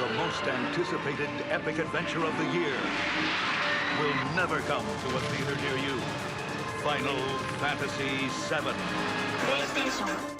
the most anticipated epic adventure of the year will never come to a theater near you. Final Fantasy VII. PlayStation.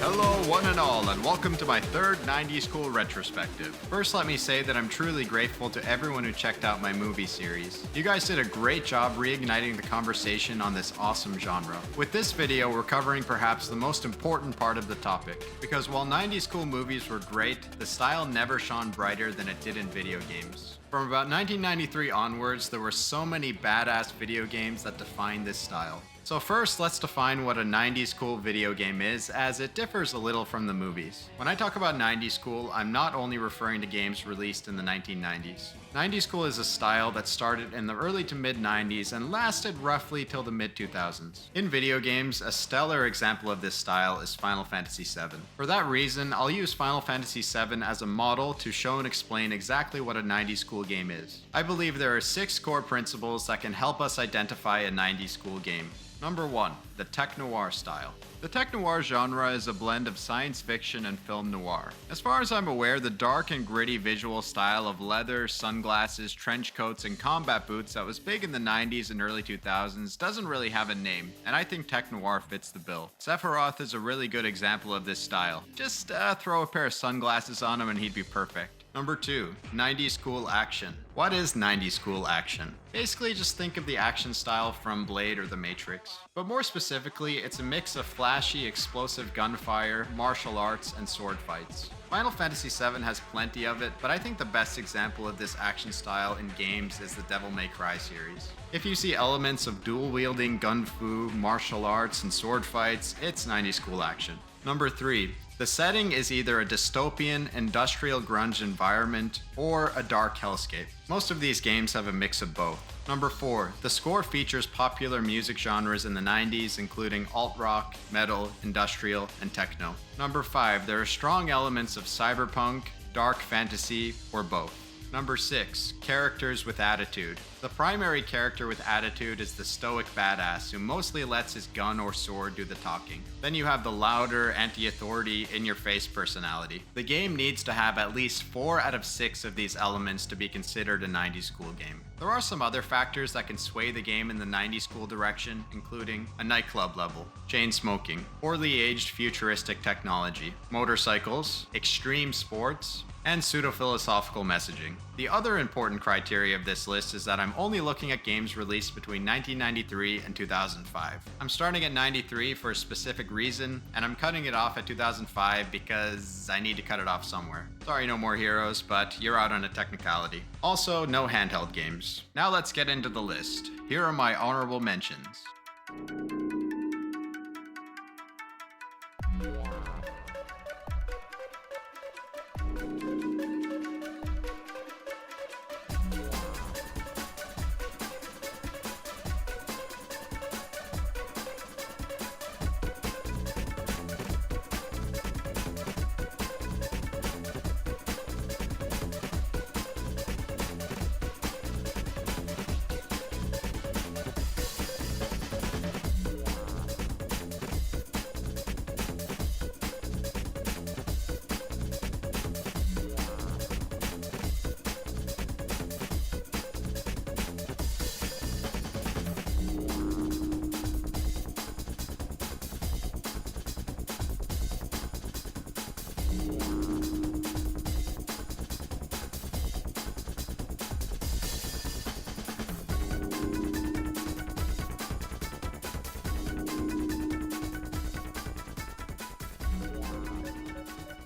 Hello one and all, and welcome to my third 90s Cool retrospective. First, let me say that I'm truly grateful to everyone who checked out my movie series. You guys did a great job reigniting the conversation on this awesome genre. With this video, we're covering perhaps the most important part of the topic, because while 90s Cool movies were great, the style never shone brighter than it did in video games. From about 1993 onwards, there were so many badass video games that defined this style. So first, let's define what a 90s cool video game is, as it differs a little from the movies. When I talk about 90s cool, I'm not only referring to games released in the 1990s. 90s cool is a style that started in the early to mid 90s and lasted roughly till the mid 2000s. In video games, a stellar example of this style is Final Fantasy VII. For that reason, I'll use Final Fantasy VII as a model to show and explain exactly what a 90s cool game is. I believe there are 6 core principles that can help us identify a 90s cool game. Number 1, the tech-noir style. The tech-noir genre is a blend of science fiction and film noir. As far as I'm aware, the dark and gritty visual style of leather, sunglasses, trench coats, and combat boots that was big in the 90s and early 2000s doesn't really have a name, and I think tech-noir fits the bill. Sephiroth is a really good example of this style. Just throw a pair of sunglasses on him and he'd be perfect. Number 2, 90s cool action. What is 90s cool action? Basically, just think of the action style from Blade or The Matrix. But more specifically, it's a mix of flashy, explosive gunfire, martial arts, and sword fights. Final Fantasy VII has plenty of it, but I think the best example of this action style in games is the Devil May Cry series. If you see elements of dual-wielding, gun-fu, martial arts, and sword fights, it's 90s cool action. Number 3, the setting is either a dystopian, industrial grunge environment, or a dark hellscape. Most of these games have a mix of both. Number 4, the score features popular music genres in the 90s, including alt-rock, metal, industrial, and techno. Number 5, there are strong elements of cyberpunk, dark fantasy, or both. Number 6, characters with attitude. The primary character with attitude is the stoic badass who mostly lets his gun or sword do the talking. Then you have the louder, anti-authority, in-your-face personality. The game needs to have at least 4 out of 6 of these elements to be considered a 90s cool game. There are some other factors that can sway the game in the 90s cool direction, including a nightclub level, chain smoking, poorly aged futuristic technology, motorcycles, extreme sports, and pseudo-philosophical messaging. The other important criteria of this list is that I'm only looking at games released between 1993 and 2005. I'm starting at 93 for a specific reason, and I'm cutting it off at 2005 because I need to cut it off somewhere. Sorry, No More Heroes, but you're out on a technicality. Also, no handheld games. Now let's get into the list. Here are my honorable mentions.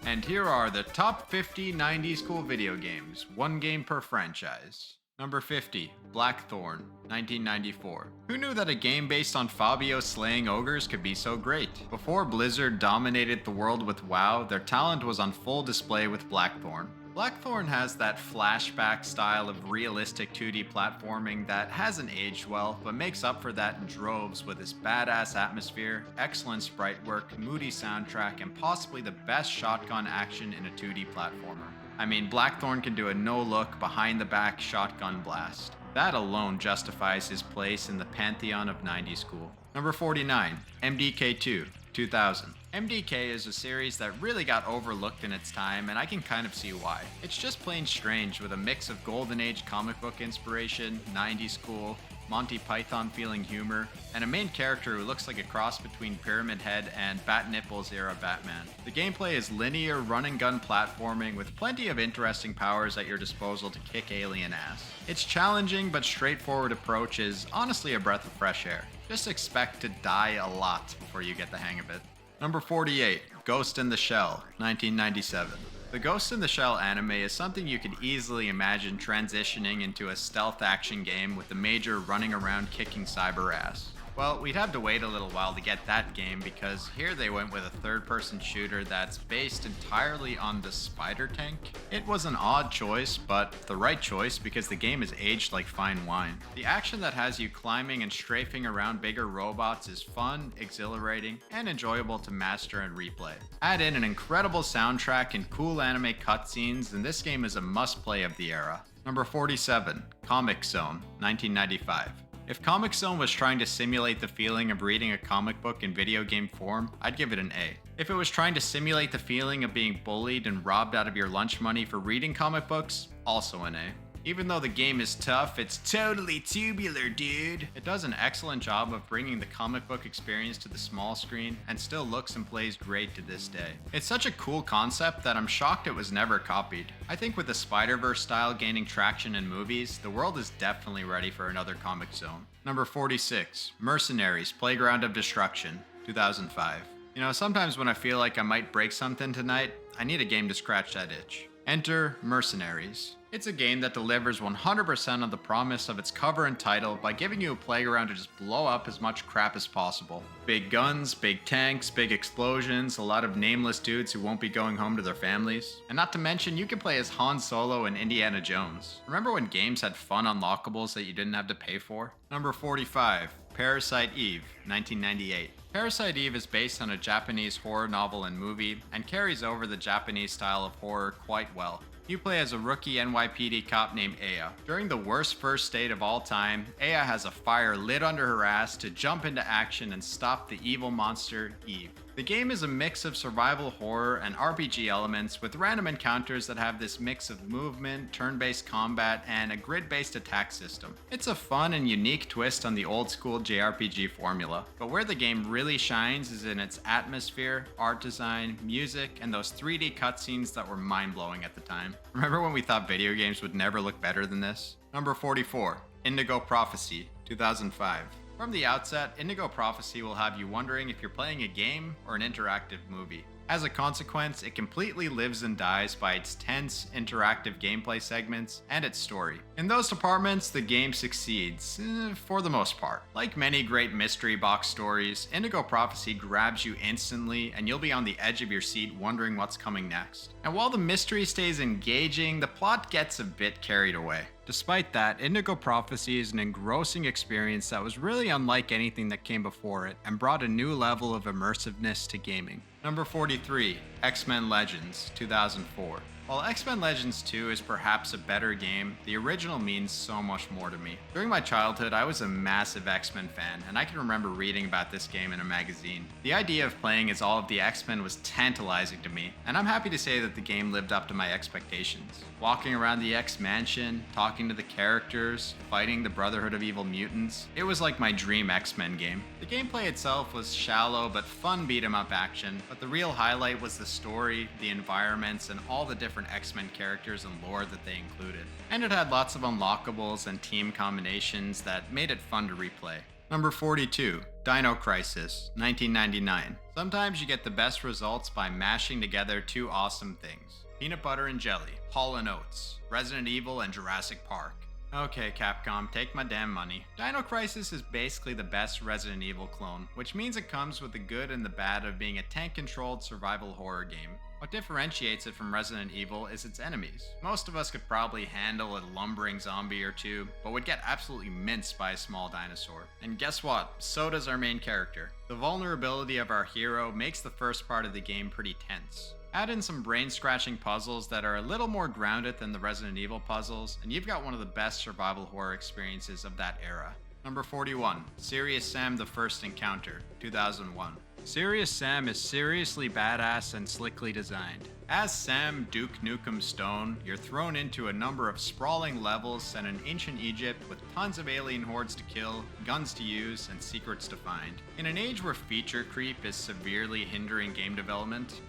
And here are the top 50 90s cool video games, one game per franchise. Number 50, Blackthorn, 1994. Who knew that a game based on Fabio slaying ogres could be so great? Before Blizzard dominated the world with WoW, their talent was on full display with Blackthorn. Blackthorn has that flashback style of realistic 2D platforming that hasn't aged well, but makes up for that in droves with its badass atmosphere, excellent sprite work, moody soundtrack, and possibly the best shotgun action in a 2D platformer. I mean, Blackthorn can do a no-look, behind-the-back shotgun blast. That alone justifies his place in the pantheon of 90s cool. Number 49, MDK2, 2000. MDK is a series that really got overlooked in its time, and I can kind of see why. It's just plain strange with a mix of Golden Age comic book inspiration, 90s cool, Monty Python feeling humor, and a main character who looks like a cross between Pyramid Head and Bat Nipples era Batman. The gameplay is linear run and gun platforming with plenty of interesting powers at your disposal to kick alien ass. Its challenging but straightforward approach is honestly a breath of fresh air. Just expect to die a lot before you get the hang of it. Number 48, Ghost in the Shell, 1997. The Ghost in the Shell anime is something you could easily imagine transitioning into a stealth action game with the major running around kicking cyber ass. Well, we'd have to wait a little while to get that game because here they went with a third-person shooter that's based entirely on the spider tank. It was an odd choice, but the right choice because the game is aged like fine wine. The action that has you climbing and strafing around bigger robots is fun, exhilarating, and enjoyable to master and replay. Add in an incredible soundtrack and cool anime cutscenes, and this game is a must-play of the era. Number 47, Comic Zone, 1995. If Comic Zone was trying to simulate the feeling of reading a comic book in video game form, I'd give it an A. If it was trying to simulate the feeling of being bullied and robbed out of your lunch money for reading comic books, also an A. Even though the game is tough, it's totally tubular, dude. It does an excellent job of bringing the comic book experience to the small screen and still looks and plays great to this day. It's such a cool concept that I'm shocked it was never copied. I think with the Spider-Verse style gaining traction in movies, the world is definitely ready for another Comic Zone. Number 46, Mercenaries, Playground of Destruction, 2005. You know, sometimes when I feel like I might break something tonight, I need a game to scratch that itch. Enter Mercenaries. It's a game that delivers 100% of the promise of its cover and title by giving you a playground to just blow up as much crap as possible. Big guns, big tanks, big explosions, a lot of nameless dudes who won't be going home to their families. And not to mention, you can play as Han Solo and Indiana Jones. Remember when games had fun unlockables that you didn't have to pay for? Number 45, Parasite Eve, 1998. Parasite Eve is based on a Japanese horror novel and movie, and carries over the Japanese style of horror quite well. You play as a rookie NYPD cop named Aya. During the worst first date of all time, Aya has a fire lit under her ass to jump into action and stop the evil monster, Eve. The game is a mix of survival horror and RPG elements with random encounters that have this mix of movement, turn-based combat, and a grid-based attack system. It's a fun and unique twist on the old-school JRPG formula, but where the game really shines is in its atmosphere, art design, music, and those 3D cutscenes that were mind-blowing at the time. Remember when we thought video games would never look better than this? Number 44, Indigo Prophecy, 2005. From the outset, Indigo Prophecy will have you wondering if you're playing a game or an interactive movie. As a consequence, it completely lives and dies by its tense, interactive gameplay segments and its story. In those departments, the game succeeds, for the most part. Like many great mystery box stories, Indigo Prophecy grabs you instantly and you'll be on the edge of your seat wondering what's coming next. And while the mystery stays engaging, the plot gets a bit carried away. Despite that, Indigo Prophecy is an engrossing experience that was really unlike anything that came before it and brought a new level of immersiveness to gaming. Number 43, XMen Legends, 2004. While XMen Legends 2 is perhaps a better game, the original means so much more to me. During my childhood, I was a massive X-Men fan, and I can remember reading about this game in a magazine. The idea of playing as all of the X-Men was tantalizing to me, and I'm happy to say that the game lived up to my expectations. Walking around the X-Mansion, talking to the characters, fighting the Brotherhood of Evil Mutants, it was like my dream X-Men game. The gameplay itself was shallow but fun beat-em-up action, but the real highlight was the story, the environments, and all the different X-Men characters and lore that they included. And it had lots of unlockables and team combinations that made it fun to replay. Number 42, Dino Crisis, 1999. Sometimes you get the best results by mashing together two awesome things. Peanut butter and jelly, Hall & Oates, Resident Evil, and Jurassic Park. Okay, Capcom, take my damn money. Dino Crisis is basically the best Resident Evil clone, which means it comes with the good and the bad of being a tank-controlled survival horror game. What differentiates it from Resident Evil is its enemies. Most of us could probably handle a lumbering zombie or two, but would get absolutely minced by a small dinosaur. And guess what? So does our main character. The vulnerability of our hero makes the first part of the game pretty tense. Add in some brain-scratching puzzles that are a little more grounded than the Resident Evil puzzles, and you've got one of the best survival horror experiences of that era. Number 41, Serious Sam: The First Encounter, 2001. Serious Sam is seriously badass and slickly designed. As Sam Duke Nukem Stone, you're thrown into a number of sprawling levels set in ancient Egypt with tons of alien hordes to kill, guns to use, and secrets to find. In an age where feature creep is severely hindering game development,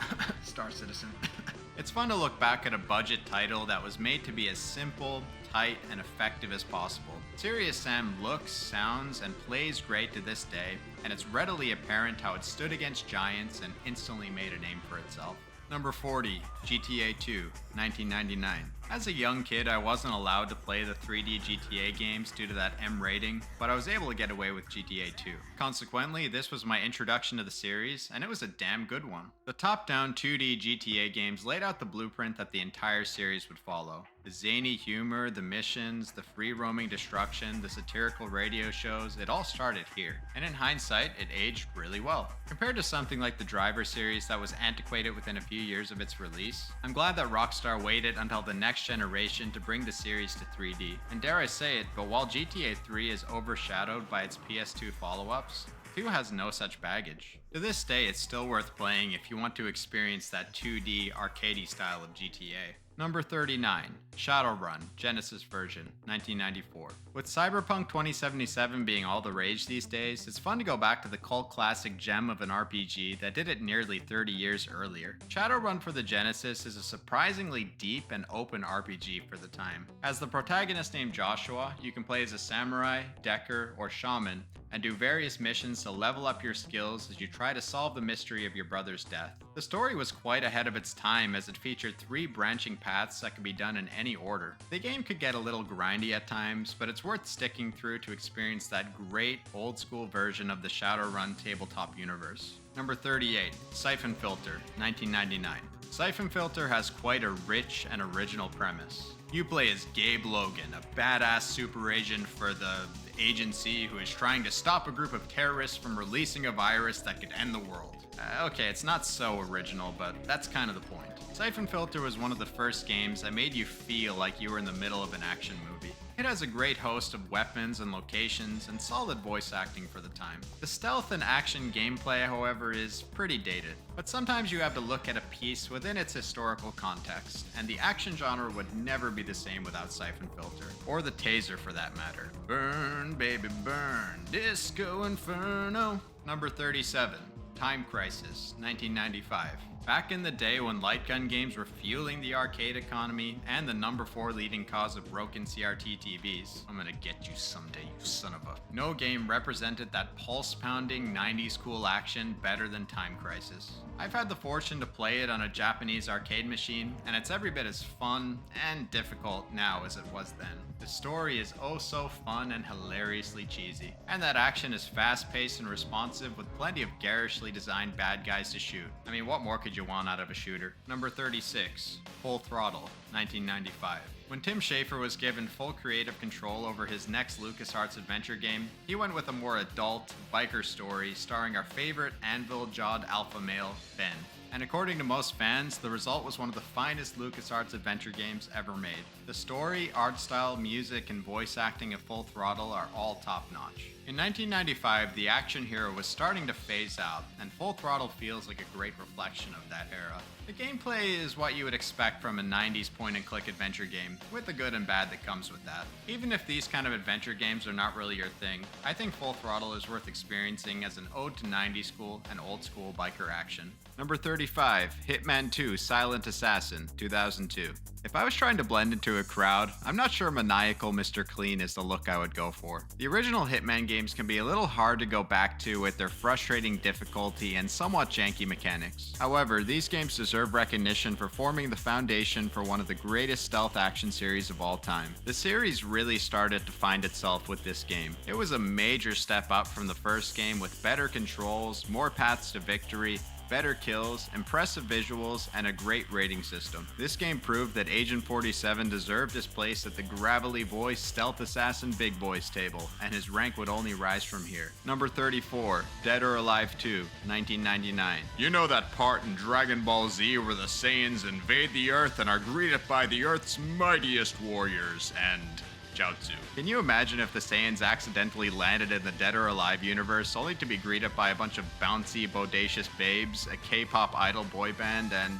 Star Citizen. It's fun to look back at a budget title that was made to be as simple, tight, and effective as possible. Serious Sam looks, sounds, and plays great to this day, and it's readily apparent how it stood against giants and instantly made a name for itself. Number 40, GTA 2, 1999. As a young kid, I wasn't allowed to play the 3D GTA games due to that M rating, but I was able to get away with GTA 2. Consequently, this was my introduction to the series, and it was a damn good one. The top-down 2D GTA games laid out the blueprint that the entire series would follow. The zany humor, the missions, the free-roaming destruction, the satirical radio shows, it all started here. And in hindsight, it aged really well. Compared to something like the Driver series that was antiquated within a few years of its release, I'm glad that Rockstar waited until the next generation to bring the series to 3D. And dare I say it, but while GTA 3 is overshadowed by its PS2 follow-ups, 2 has no such baggage. To this day, it's still worth playing if you want to experience that 2D arcadey style of GTA. Number 39, Shadowrun, Genesis version, 1994. With Cyberpunk 2077 being all the rage these days, it's fun to go back to the cult classic gem of an RPG that did it nearly 30 years earlier. Shadowrun for the Genesis is a surprisingly deep and open RPG for the time. As the protagonist named Joshua, you can play as a samurai, decker, or shaman, and do various missions to level up your skills as you try to solve the mystery of your brother's death. The story was quite ahead of its time as it featured 3 branching paths that could be done in any order. The game could get a little grindy at times, but it's worth sticking through to experience that great old school version of the Shadowrun tabletop universe. Number 38, Siphon Filter, 1999. Siphon Filter has quite a rich and original premise. You play as Gabe Logan, a badass super agent for the agency who is trying to stop a group of terrorists from releasing a virus that could end the world. Okay, it's not so original, but that's kind of the point. Siphon Filter was one of the first games that made you feel like you were in the middle of an action movie. It has a great host of weapons and locations and solid voice acting for the time. The stealth and action gameplay, however, is pretty dated, but sometimes you have to look at a piece within its historical context, and the action genre would never be the same without Siphon Filter, or the taser for that matter. Burn, baby, burn, Disco Inferno. Number 37, Time Crisis, 1995. Back in the day when light gun games were fueling the arcade economy and the number 4 leading cause of broken CRT TVs, I'm gonna get you someday, you son of a... No game represented that pulse-pounding 90s cool action better than Time Crisis. I've had the fortune to play it on a Japanese arcade machine, and it's every bit as fun and difficult now as it was then. The story is oh so fun and hilariously cheesy, and that action is fast-paced and responsive with plenty of garishly designed bad guys to shoot. I mean, what more could you want out of a shooter? Number 36, Full Throttle, 1995. When Tim Schafer was given full creative control over his next LucasArts adventure game, he went with a more adult, biker story starring our favorite anvil-jawed alpha male, Ben. And according to most fans, the result was one of the finest LucasArts adventure games ever made. The story, art style, music, and voice acting of Full Throttle are all top-notch. In 1995, the action hero was starting to phase out, and Full Throttle feels like a great reflection of that era. The gameplay is what you would expect from a 90s point-and-click adventure game, with the good and bad that comes with that. Even if these kind of adventure games are not really your thing, I think Full Throttle is worth experiencing as an ode to 90s school and old-school biker action. Number 35, Hitman 2 Silent Assassin, 2002. If I was trying to blend into a crowd, I'm not sure maniacal Mr. Clean is the look I would go for. The original Hitman games can be a little hard to go back to with their frustrating difficulty and somewhat janky mechanics. However, these games deserve recognition for forming the foundation for one of the greatest stealth action series of all time. The series really started to find itself with this game. It was a major step up from the first game with better controls, more paths to victory, better kills, impressive visuals, and a great rating system. This game proved that Agent 47 deserved his place at the gravelly voice stealth assassin big boys table, and his rank would only rise from here. Number 34, Dead or Alive 2, 1999. You know that part in Dragon Ball Z where the Saiyans invade the Earth and are greeted by the Earth's mightiest warriors and Jiaozu. Can you imagine if the Saiyans accidentally landed in the Dead or Alive universe only to be greeted by a bunch of bouncy, bodacious babes, a K-pop idol boy band, and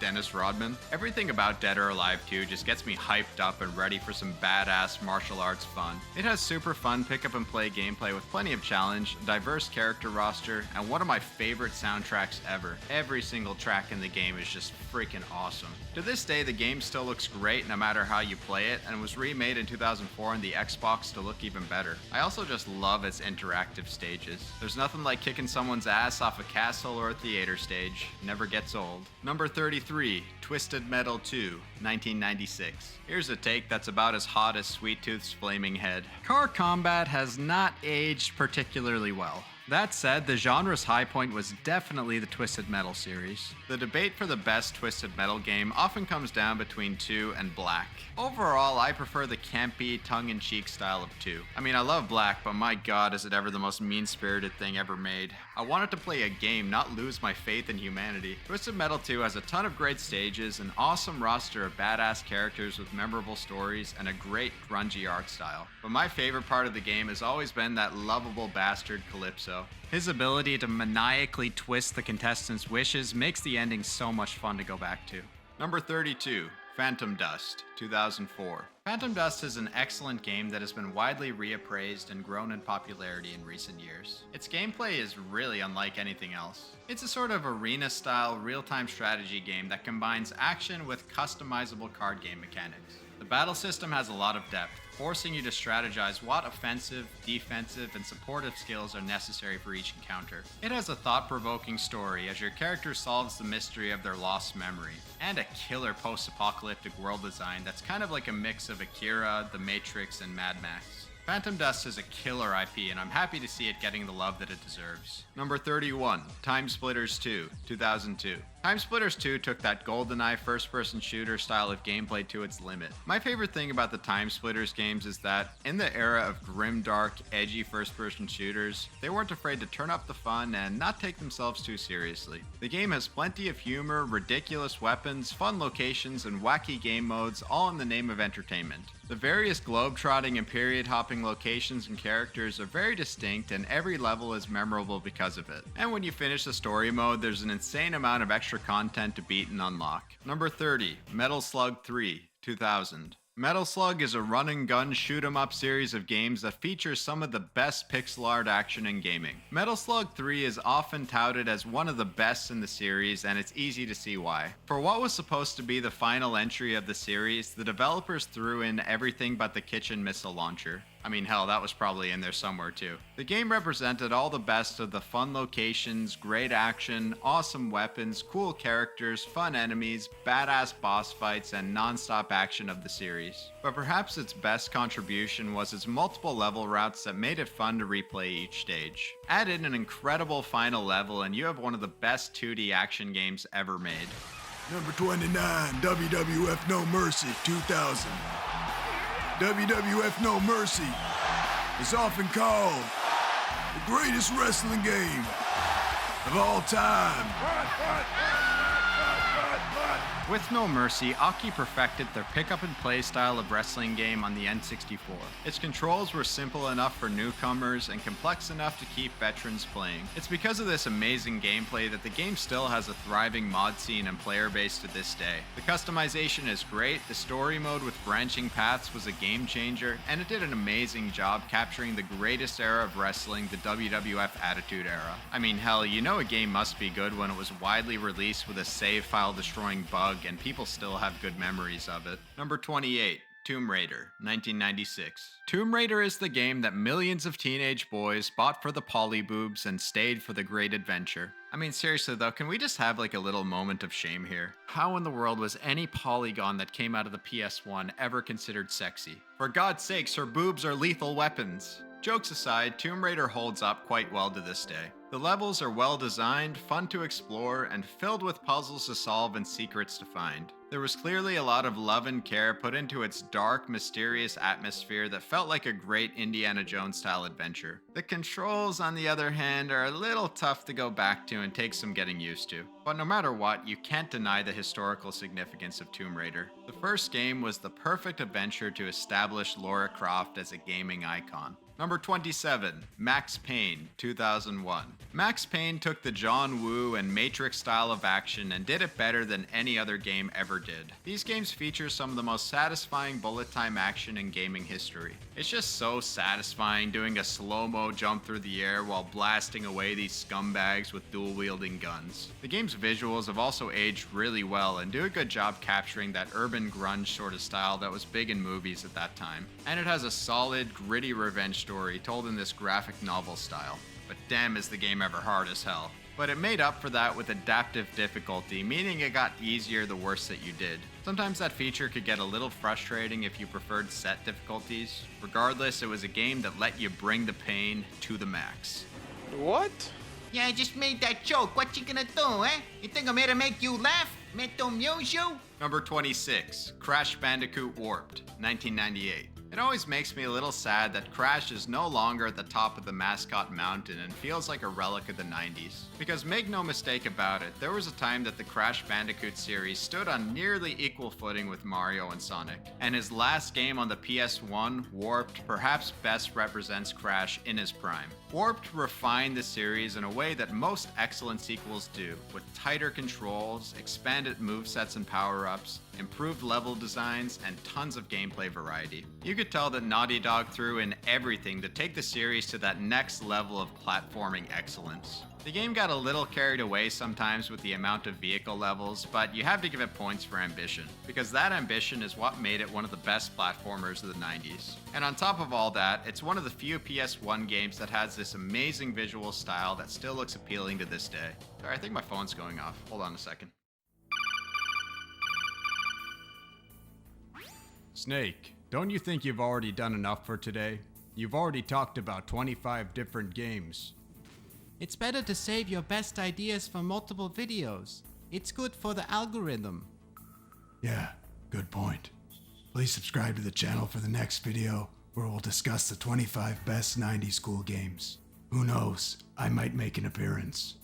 Dennis Rodman? Everything about Dead or Alive 2 just gets me hyped up and ready for some badass martial arts fun. It has super fun pick up and play gameplay with plenty of challenge, a diverse character roster, and one of my favorite soundtracks ever. Every single track in the game is just freaking awesome. To this day, the game still looks great no matter how you play it, and was remade in 2004 on the Xbox to look even better. I also just love its interactive stages. There's nothing like kicking someone's ass off a castle or a theater stage. Never gets old. Number 33, Twisted Metal 2, 1996. Here's a take that's about as hot as Sweet Tooth's flaming head. Car combat has not aged particularly well. That said, the genre's high point was definitely the Twisted Metal series. The debate for the best Twisted Metal game often comes down between 2 and Black. Overall, I prefer the campy, tongue-in-cheek style of 2. I mean, I love Black, but my god, is it ever the most mean-spirited thing ever made. I wanted to play a game, not lose my faith in humanity. Twisted Metal 2 has a ton of great stages, an awesome roster of badass characters with memorable stories, and a great grungy art style. But my favorite part of the game has always been that lovable bastard Calypso. His ability to maniacally twist the contestants' wishes makes the ending so much fun to go back to. Number 32, Phantom Dust, 2004. Phantom Dust is an excellent game that has been widely reappraised and grown in popularity in recent years. Its gameplay is really unlike anything else. It's a sort of arena-style, real-time strategy game that combines action with customizable card game mechanics. The battle system has a lot of depth, forcing you to strategize what offensive, defensive, and supportive skills are necessary for each encounter. It has a thought-provoking story as your character solves the mystery of their lost memory, and a killer post-apocalyptic world design that's kind of like a mix of Akira, The Matrix, and Mad Max. Phantom Dust is a killer IP, and I'm happy to see it getting the love that it deserves. Number 31, Time Splitters 2, 2002. Time Splitters 2 took that GoldenEye first-person shooter style of gameplay to its limit. My favorite thing about the Time Splitters games is that, in the era of grim-dark, edgy first-person shooters, they weren't afraid to turn up the fun and not take themselves too seriously. The game has plenty of humor, ridiculous weapons, fun locations, and wacky game modes, all in the name of entertainment. The various globe-trotting and period-hopping locations and characters are very distinct, and every level is memorable because of it. And when you finish the story mode, there's an insane amount of extra content to beat and unlock. Number 30, Metal Slug 3, 2000. Metal Slug is a run-and-gun shoot-'em-up series of games that features some of the best pixel art action in gaming. Metal Slug 3 is often touted as one of the best in the series, and it's easy to see why. For what was supposed to be the final entry of the series, the developers threw in everything but the kitchen missile launcher. I mean, hell, that was probably in there somewhere too. The game represented all the best of the fun locations, great action, awesome weapons, cool characters, fun enemies, badass boss fights, and non-stop action of the series. But perhaps its best contribution was its multiple level routes that made it fun to replay each stage. Add in an incredible final level and you have one of the best 2D action games ever made. Number 29, WWF No Mercy, 2000. WWF No Mercy is often called the greatest wrestling game of all time. With No Mercy, Aki perfected their pick-up-and-play style of wrestling game on the N64. Its controls were simple enough for newcomers and complex enough to keep veterans playing. It's because of this amazing gameplay that the game still has a thriving mod scene and player base to this day. The customization is great, the story mode with branching paths was a game changer, and it did an amazing job capturing the greatest era of wrestling, the WWF Attitude Era. I mean, hell, you know a game must be good when it was widely released with a save file destroying bug and people still have good memories of it. Number 28, Tomb Raider, 1996. Tomb Raider is the game that millions of teenage boys bought for the polyboobs and stayed for the great adventure. I mean, seriously though, can we just have like a little moment of shame here? How in the world was any polygon that came out of the PS1 ever considered sexy? For God's sakes, her boobs are lethal weapons. Jokes aside, Tomb Raider holds up quite well to this day. The levels are well designed, fun to explore, and filled with puzzles to solve and secrets to find. There was clearly a lot of love and care put into its dark, mysterious atmosphere that felt like a great Indiana Jones-style adventure. The controls, on the other hand, are a little tough to go back to and take some getting used to. But no matter what, you can't deny the historical significance of Tomb Raider. The first game was the perfect adventure to establish Lara Croft as a gaming icon. Number 27, Max Payne, 2001. Max Payne took the John Woo and Matrix style of action and did it better than any other game ever did. These games feature some of the most satisfying bullet time action in gaming history. It's just so satisfying doing a slow-mo jump through the air while blasting away these scumbags with dual-wielding guns. The game's visuals have also aged really well and do a good job capturing that urban grunge sort of style that was big in movies at that time. And it has a solid, gritty revenge story told in this graphic novel style. But damn is the game ever hard as hell. But it made up for that with adaptive difficulty, meaning it got easier the worse that you did. Sometimes that feature could get a little frustrating if you preferred set difficulties. Regardless, it was a game that let you bring the pain to the max. What? Yeah, I just made that joke. What you gonna do, eh? You think I'm here to make you laugh? Meant to amuse you? Number 26, Crash Bandicoot Warped, 1998. It always makes me a little sad that Crash is no longer at the top of the mascot mountain and feels like a relic of the 90s. Because make no mistake about it, there was a time that the Crash Bandicoot series stood on nearly equal footing with Mario and Sonic. And his last game on the PS1, Warped, perhaps best represents Crash in his prime. Warped refined the series in a way that most excellent sequels do, with tighter controls, expanded movesets and power-ups, improved level designs, and tons of gameplay variety. You could tell that Naughty Dog threw in everything to take the series to that next level of platforming excellence. The game got a little carried away sometimes with the amount of vehicle levels, but you have to give it points for ambition, because that ambition is what made it one of the best platformers of the 90s. And on top of all that, it's one of the few PS1 games that has this amazing visual style that still looks appealing to this day. Sorry, I think my phone's going off. Hold on a second. Snake, don't you think you've already done enough for today? You've already talked about 25 different games. It's better to save your best ideas for multiple videos. It's good for the algorithm. Yeah, good point. Please subscribe to the channel for the next video where we'll discuss the 25 best 90s school games. Who knows, I might make an appearance.